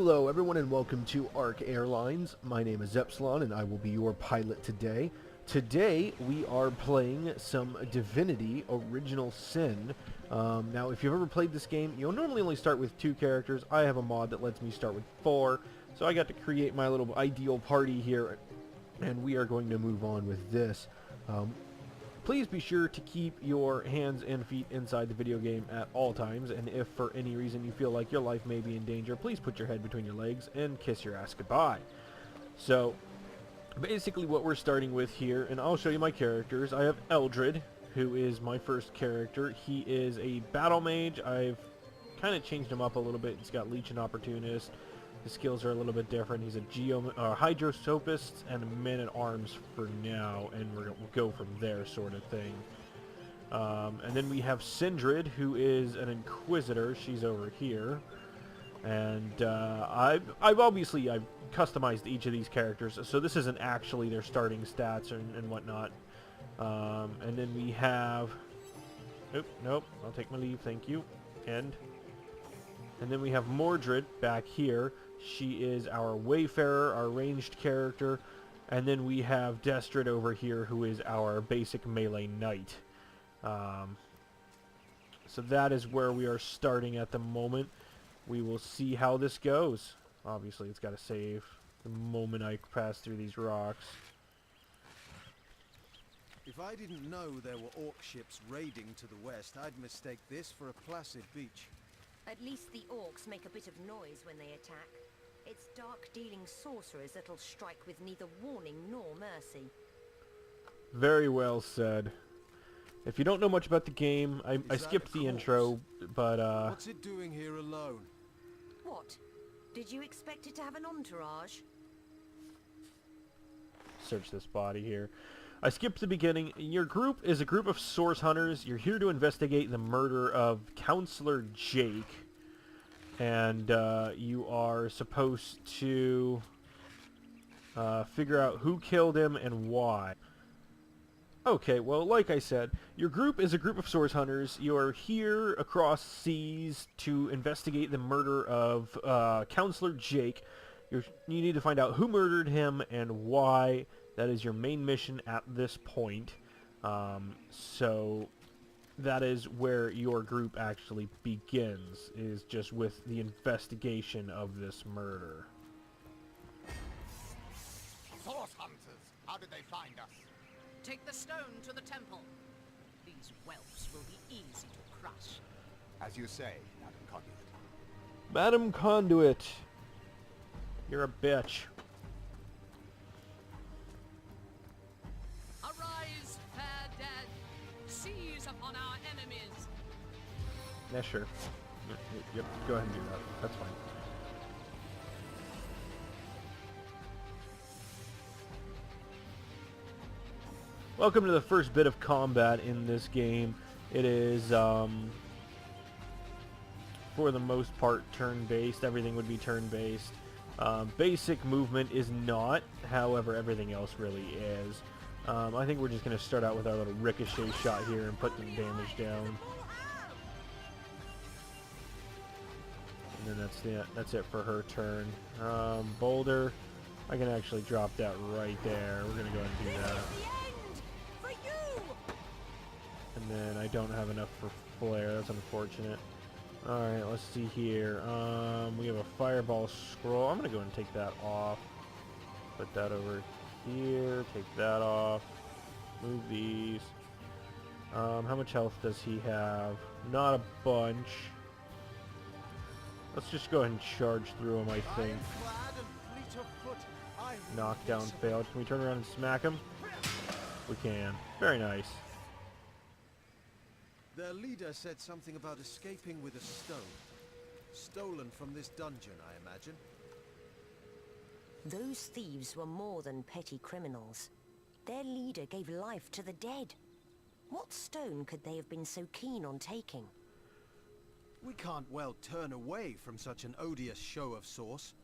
Hello everyone and welcome to Arc Airlines. My name is Epsilon and I will be your pilot today. Today we are playing some Divinity Original Sin. Now if you've ever played this game, you'll normally only start with 2 characters. I have a mod that lets me start with 4, so I got to create my little ideal party here, and we are going to move on with this. Please be sure to keep your hands and feet inside the video game at all times, and if for any reason you feel like your life may be in danger, please put your head between your legs and kiss your ass goodbye. So, basically what we're starting with here, and I'll show you my characters. I have Eldred, who is my first character. He is a battle mage. I've kind of changed him up a little bit. He's got Leech and Opportunist. His skills are a little bit different. He's a Hydrosophist and a Man-at-Arms for now, and we'll go from there, sort of thing. And then we have Sindred, who is an Inquisitor. She's over here. And I've customized each of these characters, so this isn't actually their starting stats and whatnot. And then we have... Nope, I'll take my leave, thank you. And then we have Mordred back here. She is our Wayfarer, our ranged character. And then we have Destrid over here, who is our basic melee knight. So that is where we are starting at the moment. We will see how this goes. Obviously, it's got to save the moment I pass through these rocks. If I didn't know there were orc ships raiding to the west, I'd mistake this for a placid beach. At least the orcs make a bit of noise when they attack. It's dark-dealing sorcerers that'll strike with neither warning nor mercy. Very well said. If you don't know much about the game, I skipped the intro, but What's it doing here alone? What? Did you expect it to have an entourage? Search this body here. I skipped the beginning. Your group is a group of source hunters. You're here to investigate the murder of Counselor Jake. And you are supposed to figure out who killed him and why. Okay, well, like I said, your group is a group of source hunters. You are here across seas to investigate the murder of Counselor Jake. You need to find out who murdered him and why. That is your main mission at this point. So that is where your group actually begins, is just with the investigation of this murder. Source hunters, how did they find us? Take the stone to the temple. These whelps will be easy to crush. As you say, Madam Conduit. Madam Conduit, you're a bitch. Arise, fair dead. Seize upon our enemies. Yeah, sure. Yep, go ahead and do that. That's fine. Welcome to the first bit of combat in this game. It is, for the most part, turn-based. Everything would be turn-based. Basic movement is not, however, everything else really is. I think we're just going to start out with our little ricochet shot here and put the damage down. And then that's it for her turn. Boulder, I can actually drop that right there. We're going to go ahead and do that. And then I don't have enough for flare. That's unfortunate. Alright, let's see here. We have a fireball scroll. I'm going to go ahead and take that off. Put that over here. Take that off. Move these. How much health does he have? Not a bunch. Let's just go ahead and charge through him, I think. Knockdown failed. Can we turn around and smack him? We can. Very nice. Their leader said something about escaping with a stone. Stolen from this dungeon, I imagine. Those thieves were more than petty criminals. Their leader gave life to the dead. What stone could they have been so keen on taking? We can't well turn away from such an odious show of source.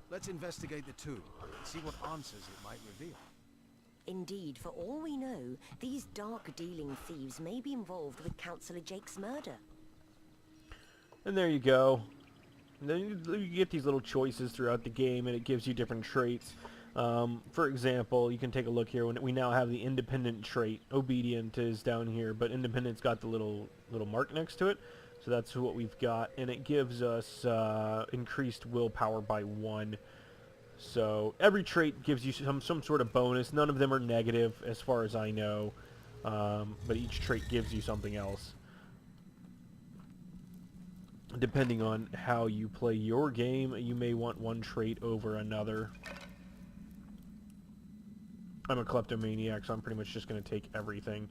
Let's investigate the tomb and see what answers it might reveal. Indeed, for all we know, these dark-dealing thieves may be involved with Counselor Jake's murder. And there you go. And then you get these little choices throughout the game, and it gives you different traits. For example, you can take a look here. When we now have the independent trait. Obedient is down here, but independent's got the little mark next to it. So that's what we've got, and it gives us increased willpower by 1. So every trait gives you some sort of bonus. None of them are negative, as far as I know, but each trait gives you something else. Depending on how you play your game, you may want one trait over another. I'm a kleptomaniac, so I'm pretty much just going to take everything.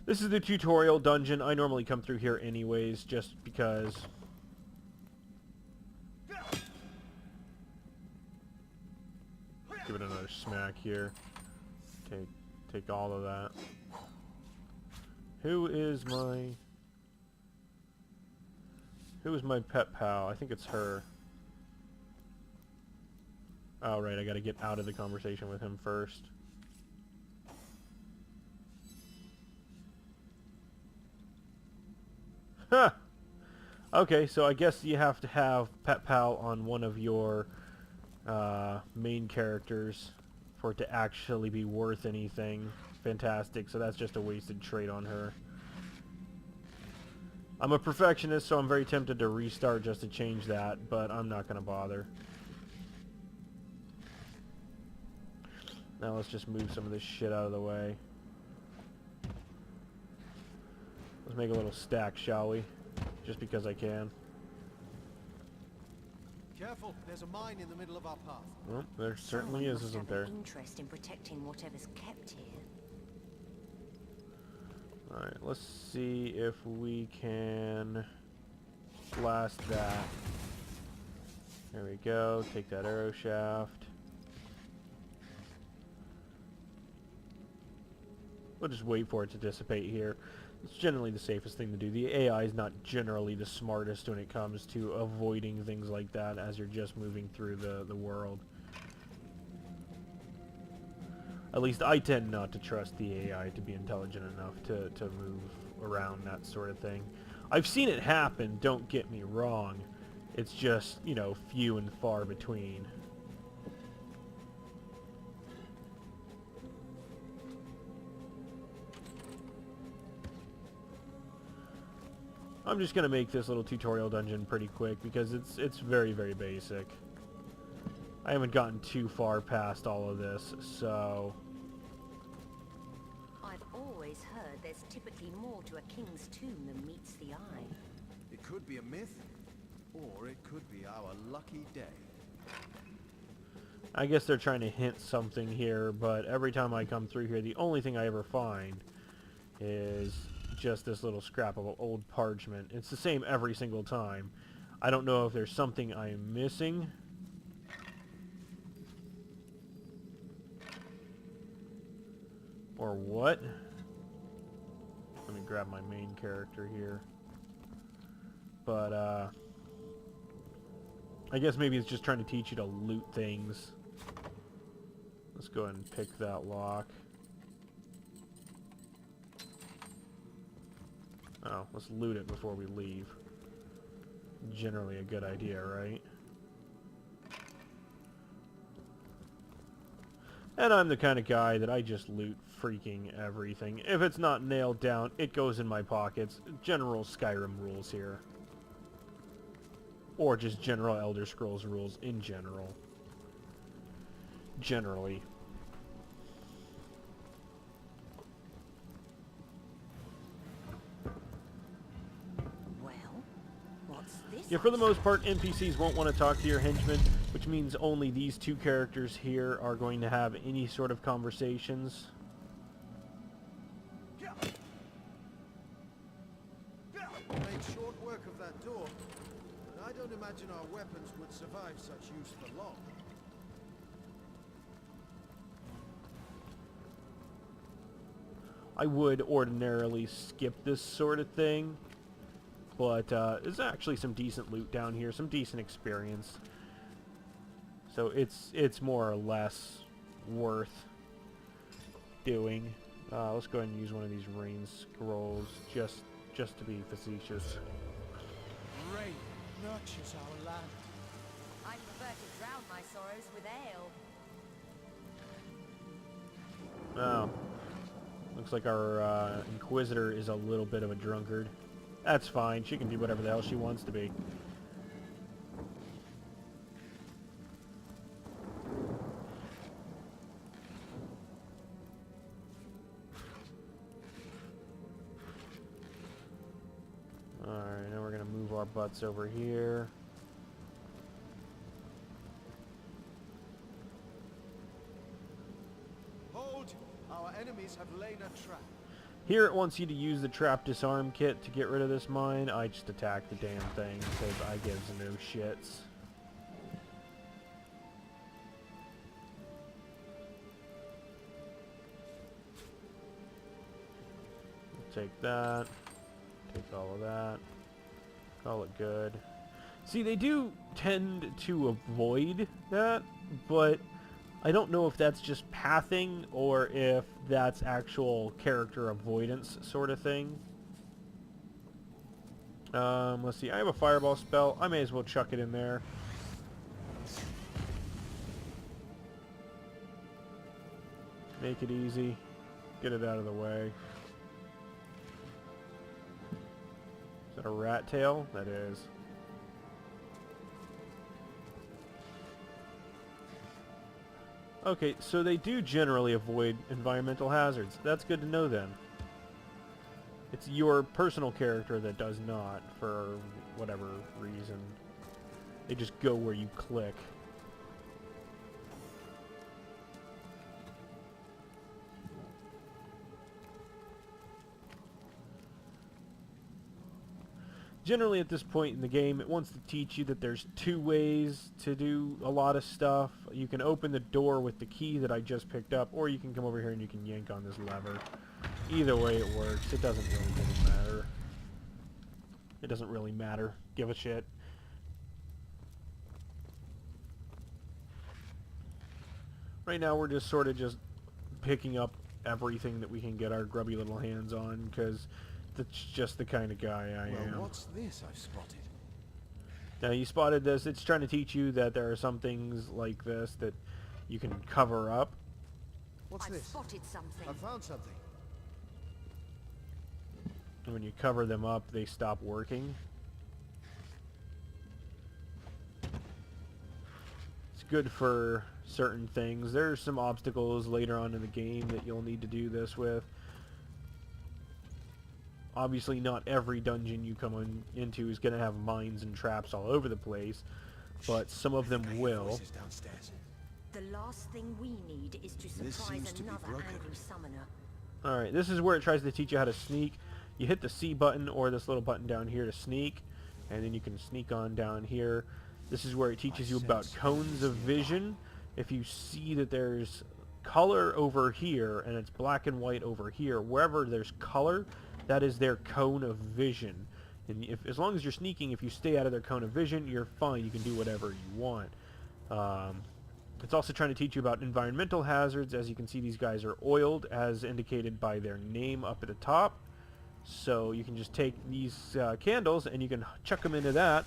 This is the tutorial dungeon. I normally come through here anyways, just because. Give it another smack here. Take all of that. Who is my pet pal? I think it's her. Oh, right, I gotta get out of the conversation with him first. Huh! Okay, so I guess you have to have pet pal on one of your main characters for it to actually be worth anything. Fantastic, so that's just a wasted trait on her. I'm a perfectionist, so I'm very tempted to restart just to change that, but I'm not going to bother. Now let's just move some of this shit out of the way. Let's make a little stack, shall we? Just because I can. Careful, there's a mine in the middle of our path. Well, there certainly is, isn't there? Interest in protecting whatever's kept here. Alright, let's see if we can blast that. There we go. Take that arrow shaft. We'll just wait for it to dissipate here. It's generally the safest thing to do. The AI is not generally the smartest when it comes to avoiding things like that as you're just moving through the world. At least I tend not to trust the AI to be intelligent enough to move around that sort of thing. I've seen it happen, don't get me wrong. It's just, you know, few and far between. I'm just gonna make this little tutorial dungeon pretty quick because it's very, very basic. I haven't gotten too far past all of this, so... I've always heard there's typically more to a king's tomb than meets the eye. It could be a myth, or it could be our lucky day. I guess they're trying to hint something here, but every time I come through here, the only thing I ever find is just this little scrap of old parchment. It's the same every single time. I don't know if there's something I'm missing. Or what? Let me grab my main character here. But, I guess maybe it's just trying to teach you to loot things. Let's go ahead and pick that lock. Oh, let's loot it before we leave. Generally a good idea, right? And I'm the kind of guy that I just loot freaking everything. If it's not nailed down, it goes in my pockets. General Skyrim rules here. Or just general Elder Scrolls rules in general. Generally. Yeah, for the most part, NPCs won't want to talk to your henchmen, which means only these two characters here are going to have any sort of conversations. We made short work of that door, but I don't imagine our weapons would survive such use for long. I would ordinarily skip this sort of thing. But there's actually some decent loot down here, some decent experience. So it's more or less worth doing. Let's go ahead and use one of these rain scrolls just to be facetious. Rain, nurtures our land. I prefer to drown my sorrows with ale. Oh. Looks like our Inquisitor is a little bit of a drunkard. That's fine. She can be whatever the hell she wants to be. Alright, now we're going to move our butts over here. Hold! Our enemies have laid a trap. Here it wants you to use the trap disarm kit to get rid of this mine. I just attack the damn thing because I gives no shits. Take that. Take all of that. Call it good. See, they do tend to avoid that, but I don't know if that's just pathing or if that's actual character avoidance sort of thing. Let's see. I have a fireball spell. I may as well chuck it in there. Make it easy. Get it out of the way. Is that a rat tail? That is. Okay, so they do generally avoid environmental hazards. That's good to know then. It's your personal character that does not, for whatever reason. They just go where you click. Generally at this point in the game, it wants to teach you that there's two ways to do a lot of stuff. You can open the door with the key that I just picked up, or you can come over here and you can yank on this lever. Either way it works. It doesn't really matter. It doesn't really matter. Give a shit. Right now we're just sort of just picking up everything that we can get our grubby little hands on, because that's just the kind of guy I am. Well, what's this I've spotted? Now you spotted this. It's trying to teach you that there are some things like this that you can cover up. What's I've this? spotted something. I found something. And when you cover them up, they stop working. It's good for certain things. There's some obstacles later on in the game that you'll need to do this with. Obviously, not every dungeon you come into is going to have mines and traps all over the place, but some of them will. The last thing we need is to This surprise seems to be another broken. angry summoner. Alright, this is where it tries to teach you how to sneak. You hit the C button or this little button down here to sneak, and then you can sneak on down here. This is where it teaches you about cones of vision. If you see that there's color over here and it's black and white over here, wherever there's color, that is their cone of vision. And as long as you're sneaking, if you stay out of their cone of vision, you're fine. You can do whatever you want. It's also trying to teach you about environmental hazards. As you can see, these guys are oiled, as indicated by their name up at the top. So you can just take these candles and you can chuck them into that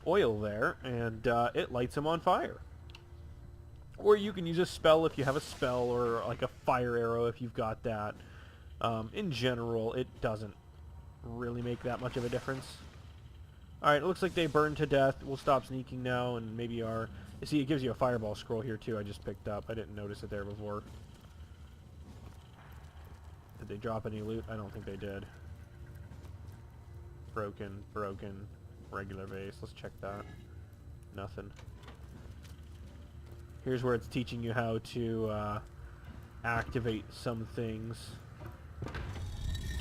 oil there, and it lights them on fire. Or you can use a spell if you have a spell, or like a fire arrow if you've got that. In general, it doesn't really make that much of a difference. Alright, it looks like they burned to death. We'll stop sneaking now, and maybe our... You see, it gives you a fireball scroll here, too. I just picked up. I didn't notice it there before. Did they drop any loot? I don't think they did. Broken, regular vase. Let's check that. Nothing. Here's where it's teaching you how to activate some things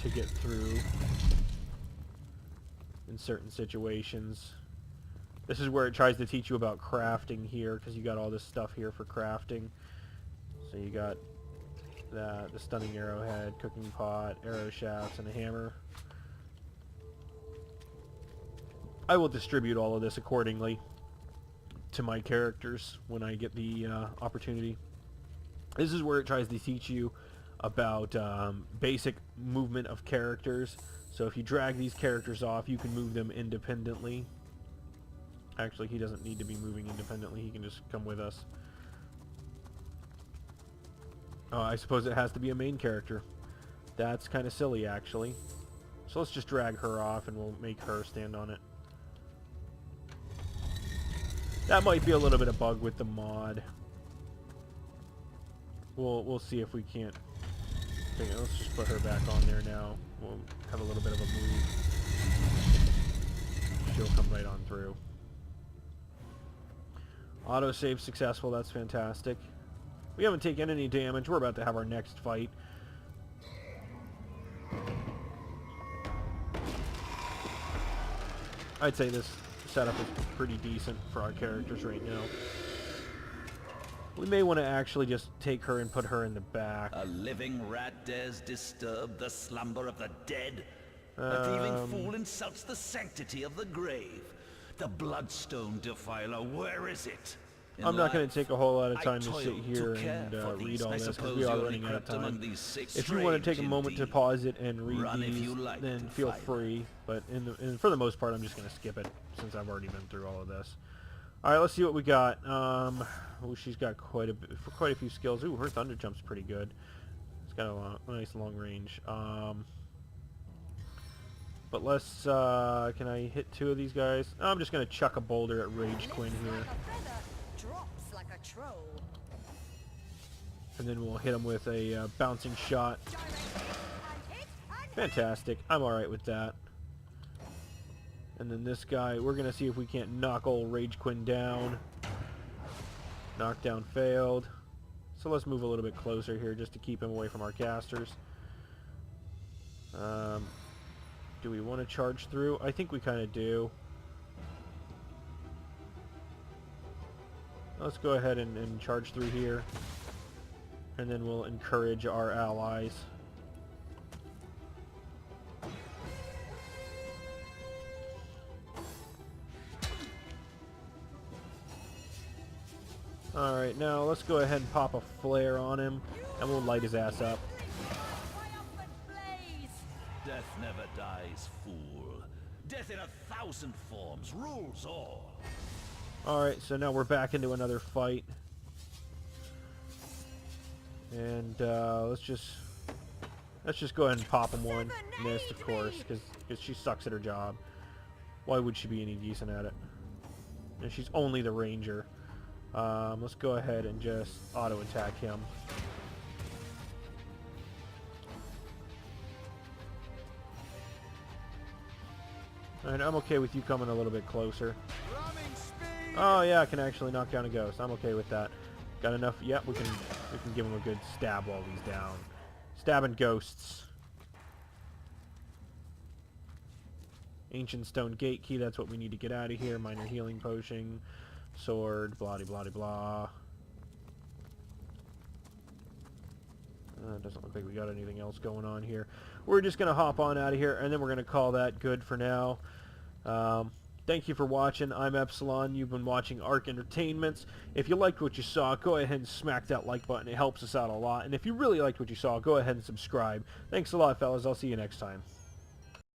to get through in certain situations. This is where it tries to teach you about crafting here, because you got all this stuff here for crafting. So you got that, the stunning arrowhead, cooking pot, arrow shafts, and a hammer. I will distribute all of this accordingly to my characters when I get the opportunity. This is where it tries to teach you about basic movement of characters. So if you drag these characters off, you can move them independently. Actually, he doesn't need to be moving independently. He can just come with us. Oh, I suppose it has to be a main character. That's kind of silly, actually. So let's just drag her off, and we'll make her stand on it. That might be a little bit of bug with the mod. We'll see if we can't. Okay, let's just put her back on there now. We'll have a little bit of a move. She'll come right on through. Autosave successful. That's fantastic. We haven't taken any damage. We're about to have our next fight. I'd say this setup is pretty decent for our characters right now. We may want to actually just take her and put her in the back. A living rat dares disturb the slumber of the dead. A thieving fool insults the sanctity of the grave. The bloodstone defiler, where is it? I'm not going to take a whole lot of time to sit here and read all this, because we are running out of time. If you want to take a moment to pause it and read these, then feel free. But for the most part, I'm just going to skip it, since I've already been through all of this. Alright, let's see what we got. Oh, she's got quite a few skills. Ooh, her thunder jump's pretty good. It's got a nice long range. But let's, can I hit 2 of these guys? I'm just going to chuck a boulder at Rage Quinn here. Drops like a troll. And then we'll hit him with a bouncing shot. Fantastic. I'm alright with that. And then this guy, we're going to see if we can't knock old Rage Quinn down. Knockdown failed. So let's move a little bit closer here just to keep him away from our casters. Do we want to charge through? I think we kind of do. Let's go ahead and charge through here. And then we'll encourage our allies. Alright, now let's go ahead and pop a flare on him, and we'll light his ass up. Death never dies, fool. Death in 1,000 forms rules all. Alright, so now we're back into another fight. And let's just go ahead and pop him one. Missed, of course, because she sucks at her job. Why would she be any decent at it? And she's only the ranger. Let's go ahead and just auto-attack him. Alright, I'm okay with you coming a little bit closer. Oh yeah, I can actually knock down a ghost. I'm okay with that. Got enough? Yep, we can give him a good stab while he's down. Stabbing ghosts. Ancient stone gate key, that's what we need to get out of here. Minor healing potion. Sword, blah blah blah blah. Doesn't look like we got anything else going on here. We're just going to hop on out of here, and then we're going to call that good for now. Thank you for watching. I'm Epsilon. You've been watching Arc Entertainments. If you liked what you saw, go ahead and smack that like button. It helps us out a lot. And if you really liked what you saw, go ahead and subscribe. Thanks a lot, fellas. I'll see you next time.